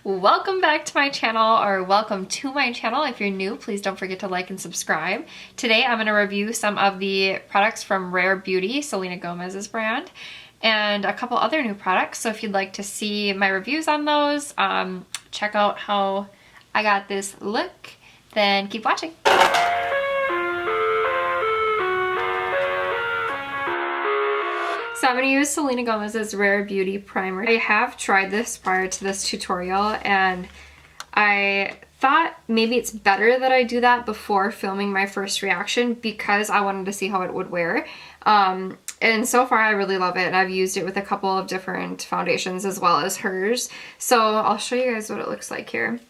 Welcome back to my channel, or welcome to my channel. If you're new, please don't forget to like and subscribe. Today I'm going to review some of the products from Rare Beauty, Selena Gomez's brand, and a couple other new products. So if you'd like to see my reviews on those, check out how I got this look, then keep watching. So I'm going to use Selena Gomez's Rare Beauty Primer. I have tried this prior to this tutorial, and I thought maybe it's better that I do that before filming my first reaction because I wanted to see how it would wear. And so far I really love it, and I've used it with a couple of different foundations as well as hers. So I'll show you guys what it looks like here.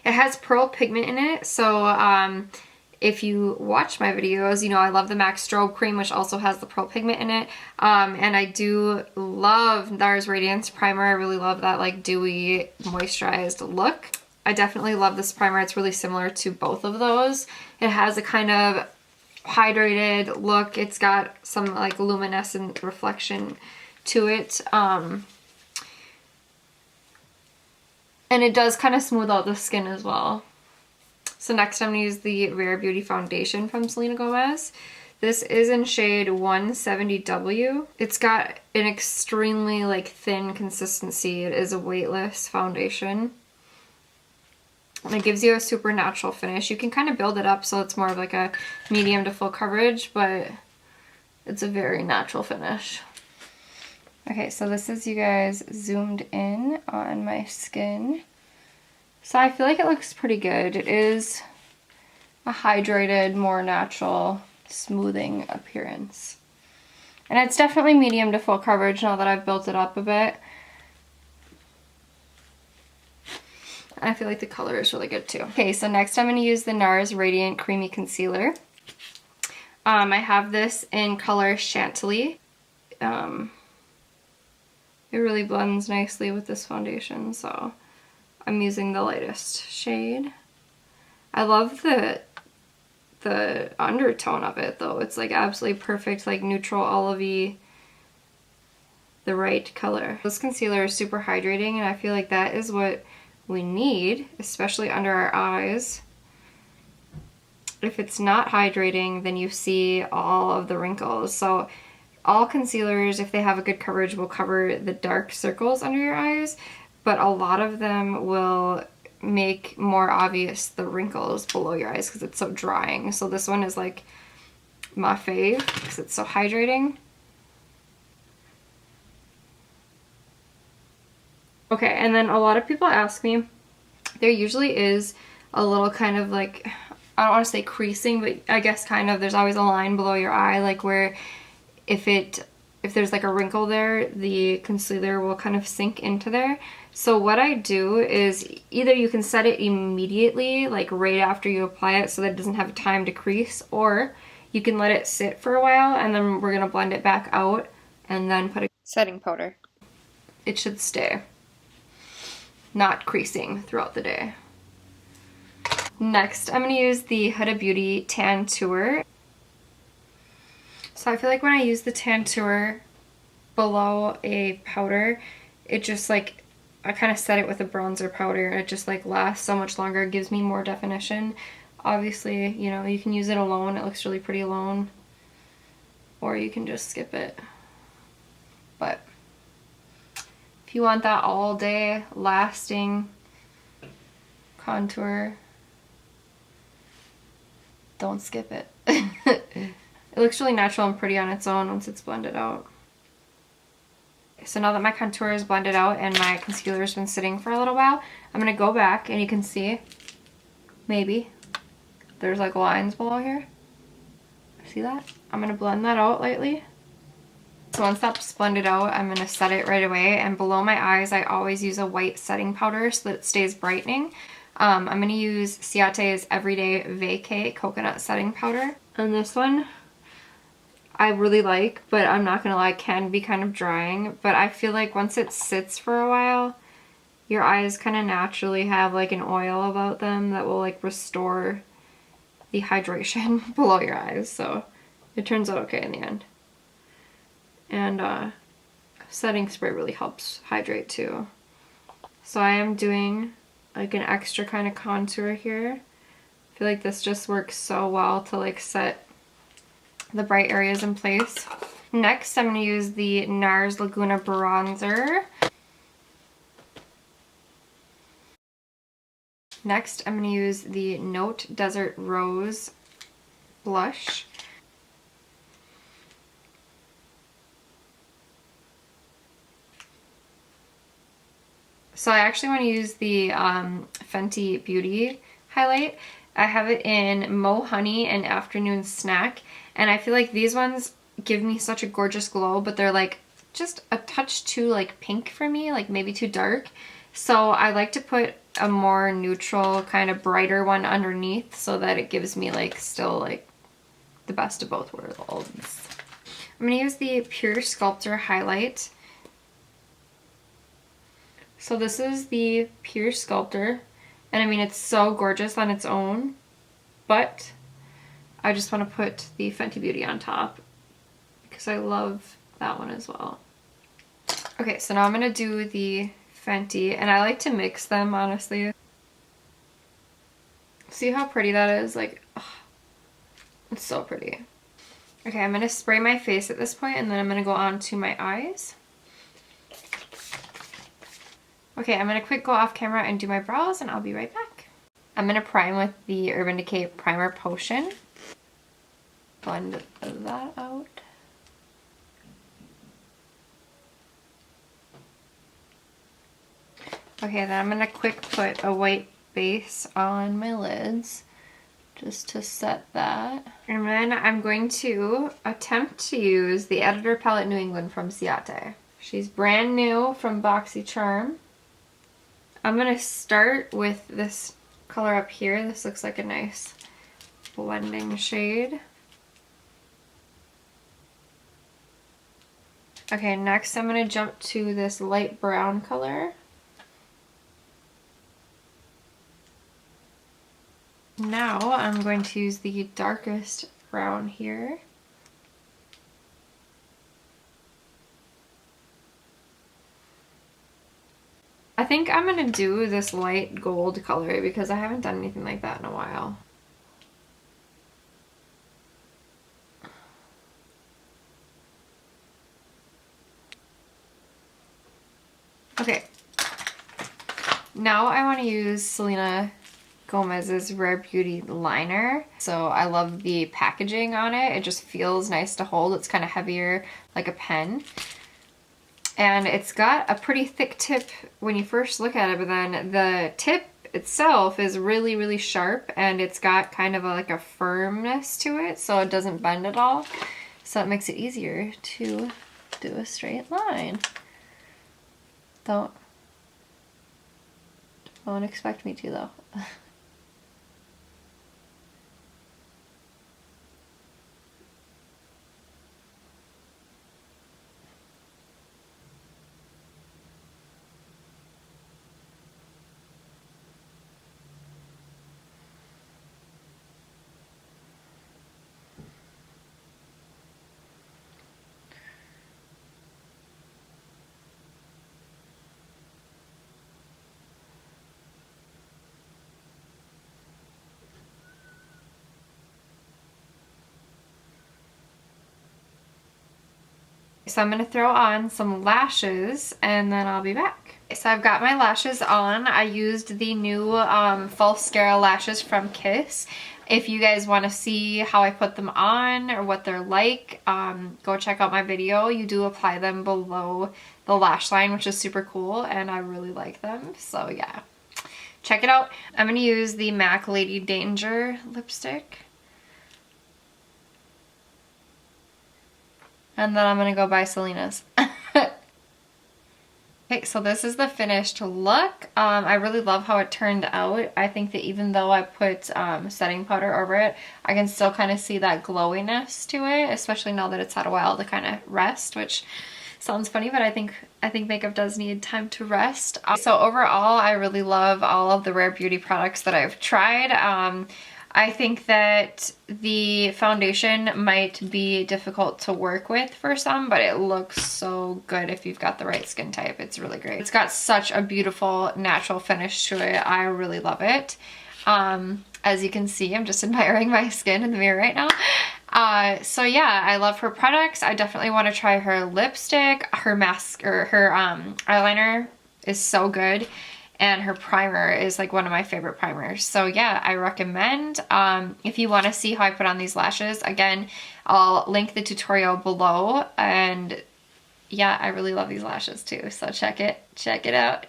It has pearl pigment in it, so if you watch my videos, you know I love the MAC Strobe Cream, which also has the pearl pigment in it. And I do love NARS Radiant primer. I really love that like dewy, moisturized look. I definitely love this primer. It's really similar to both of those. It has a kind of hydrated look. It's got some like luminescent reflection to it. And it does kind of smooth out the skin as well. So next I'm going to use the Rare Beauty Foundation from Selena Gomez. This is in shade 170W. It's got an extremely like thin consistency. It is a weightless foundation. And it gives you a super natural finish. You can kind of build it up so it's more of like a medium to full coverage, but it's a very natural finish. Okay, so this is you guys zoomed in on my skin. So I feel like it looks pretty good. It is a hydrated, more natural, smoothing appearance. And it's definitely medium to full coverage now that I've built it up a bit. I feel like the color is really good too. Okay, so next I'm going to use the NARS Radiant Creamy Concealer. I have this in color Chantilly. It really blends nicely with this foundation, so I'm using the lightest shade. I love the undertone of it though. It's like absolutely perfect, like neutral olivey, the right color. This concealer is super hydrating, and I feel like that is what we need, especially under our eyes. If it's not hydrating, then you see all of the wrinkles. So all concealers, if they have a good coverage, will cover the dark circles under your eyes, but a lot of them will make more obvious the wrinkles below your eyes because it's so drying. So this one is like my fave because it's so hydrating. Okay, and then a lot of people ask me, there usually is a little kind of like, I don't want to say creasing, but I guess kind of, there's always a line below your eye, like where if there's like a wrinkle there, the concealer will kind of sink into there. So what I do is either you can set it immediately, like right after you apply it so that it doesn't have time to crease, or you can let it sit for a while and then we're going to blend it back out and then put a setting powder. It should stay not creasing throughout the day. Next, I'm going to use the Huda Beauty Tantour. So I feel like when I use the Tantour below a powder, it just like, I kind of set it with a bronzer powder, and it just like lasts so much longer. It gives me more definition. Obviously, you know, you can use it alone. It looks really pretty alone. Or you can just skip it. But if you want that all day lasting contour, don't skip it. It looks really natural and pretty on its own once it's blended out. So now that my contour is blended out and my concealer has been sitting for a little while, I'm going to go back and you can see, maybe, there's like lines below here. See that? I'm going to blend that out lightly. So once that's blended out, I'm going to set it right away. And below my eyes, I always use a white setting powder so that it stays brightening. I'm going to use Ciate's Everyday Vacay Coconut Setting Powder. And this one I really like, but I'm not gonna lie, it can be kind of drying. But I feel like once it sits for a while, your eyes kind of naturally have like an oil about them that will like restore the hydration below your eyes. So it turns out okay in the end. And setting spray really helps hydrate too. So I am doing like an extra kind of contour here. I feel like this just works so well to like set the bright areas in place. Next, I'm going to use the NARS Laguna bronzer. Next, I'm going to use the Note Desert Rose blush. So I actually want to use the Fenty Beauty highlight. I have it in Mo Honey and Afternoon Snack, and I feel like these ones give me such a gorgeous glow, but they're like just a touch too like pink for me, like maybe too dark. So I like to put a more neutral kind of brighter one underneath so that it gives me like still like the best of both worlds. I'm going to use the PUR Sculptor highlight. So this is the PUR Sculptor, and I mean it's so gorgeous on its own, but I just want to put the Fenty Beauty on top because I love that one as well. Okay, so now I'm going to do the Fenty, and I like to mix them, honestly. See how pretty that is? Like, oh, it's so pretty. Okay, I'm going to spray my face at this point, and then I'm going to go on to my eyes. Okay, I'm going to quick go off camera and do my brows, and I'll be right back. I'm going to prime with the Urban Decay Primer Potion. Blend that out. Okay, then I'm going to quick put a white base on my lids just to set that. And then I'm going to attempt to use the Editor Palette New England from Ciate. She's brand new from Boxycharm. I'm going to start with this color up here. This looks like a nice blending shade. Okay, next I'm going to jump to this light brown color. Now I'm going to use the darkest brown here. I think I'm going to do this light gold color because I haven't done anything like that in a while. Okay. Now I want to use Selena Gomez's Rare Beauty liner. So I love the packaging on it. It just feels nice to hold. It's kind of heavier, like a pen. And it's got a pretty thick tip when you first look at it, but then the tip itself is really, really sharp, and it's got kind of like a firmness to it, so it doesn't bend at all. So it makes it easier to do a straight line. Don't expect me to though. So I'm going to throw on some lashes and then I'll be back. So I've got my lashes on. I used the new Falscara lashes from Kiss. If you guys want to see how I put them on or what they're like, go check out my video. You do apply them below the lash line, which is super cool, and I really like them. So yeah, check it out. I'm going to use the MAC Lady Danger lipstick. And then I'm going to go buy Selena's. Okay, so this is the finished look. I really love how it turned out. I think that even though I put setting powder over it, I can still kind of see that glowiness to it, especially now that it's had a while to kind of rest, which sounds funny, but I think makeup does need time to rest. So overall, I really love all of the Rare Beauty products that I've tried. I think that the foundation might be difficult to work with for some, but it looks so good if you've got the right skin type. It's really great. It's got such a beautiful natural finish to it. I really love it. As you can see, I'm just admiring my skin in the mirror right now. So yeah, I love her products. I definitely want to try her lipstick. Her mask or her eyeliner is so good. And her primer is like one of my favorite primers. So yeah, I recommend. If you want to see how I put on these lashes, again, I'll link the tutorial below. And yeah, I really love these lashes too. So check it out.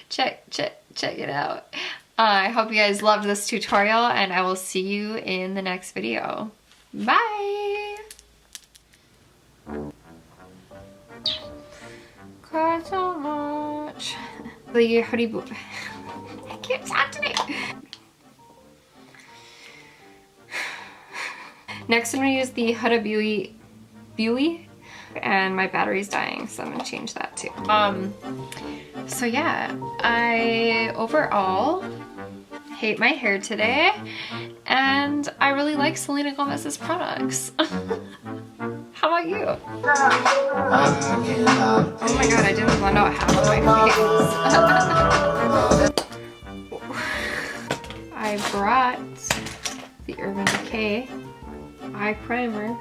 Check it out. I hope you guys loved this tutorial, and I will see you in the next video. Bye! Cried so much. The hoodie boot. I can't talk today. Next, I'm gonna use the Huda Beauty, and my battery's dying, so I'm gonna change that too. So yeah, I overall hate my hair today, and I really like Selena Gomez's products. How about you? Oh my god, I didn't blend out half of my face. I brought the Urban Decay eye primer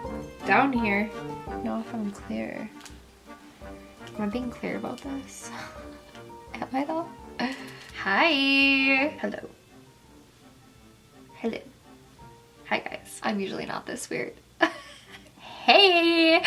down here. I don't know if I'm clear. Am I being clear about this? Am I though? Hi! Hello. Hello. Hi guys. I'm usually not this weird. Hey!